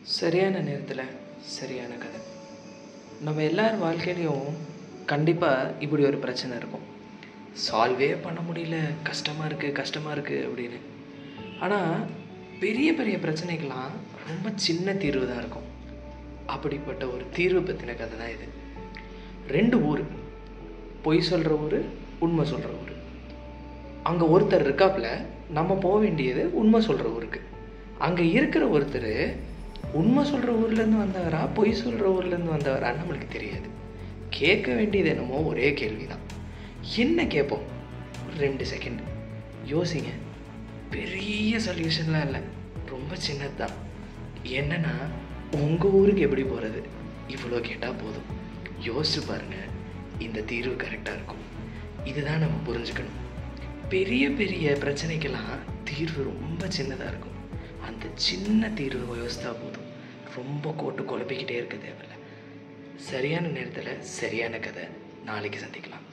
சரியான நேரத்தில் சரியான கதை. நம்ம எல்லார் வாழ்க்கையிலையும் கண்டிப்பாக இப்படி ஒரு பிரச்சனை இருக்கும். சால்வே பண்ண முடியல, கஷ்டமாக இருக்குது அப்படின்னு. ஆனால் பெரிய பெரிய பிரச்சனைக்கெல்லாம் ரொம்ப சின்ன தீர்வு தான் இருக்கும். அப்படிப்பட்ட ஒரு தீர்வு பற்றின கதை தான் இது. 2 ஊர், பொய் சொல்கிற ஊர், உண்மை சொல்கிற ஊர். அங்கே ஒருத்தர் இருக்காப்புல, நம்ம போக வேண்டியது உண்மை சொல்கிற ஊருக்கு. அங்கே இருக்கிற ஒருத்தர் உண்மை சொல்கிற ஊர்லேருந்து வந்தவரா, பொய் சொல்கிற ஊர்லேருந்து வந்தவரான்னு நம்மளுக்கு தெரியாது. கேட்க வேண்டியது என்னமோ ஒரே கேள்வி தான். என்ன கேட்போம்? 2 செகண்ட் யோசிங்க. பெரிய சொல்யூஷன்லாம் இல்லை, ரொம்ப சின்னது தான். என்னன்னா, உங்கள் ஊருக்கு எப்படி போகிறது, இவ்வளோ கேட்டால் போதும். யோசிச்சு பாருங்கள், இந்த தீர்வு கரெக்டாக இருக்கும். இதுதான் நம்ம புரிஞ்சுக்கணும். பெரிய பெரிய பிரச்சனைக்கெல்லாம் தீர்வு ரொம்ப சின்னதாக இருக்கும். அந்த சின்ன தீர்வு யோசித்தா போதும். ரொம்ப கோட்டு குழப்பிக்கிட்டே இருக்க தேவையில்லை. சரியான நேரத்தில் சரியான கதை. நாளைக்கு சந்திக்கலாம்.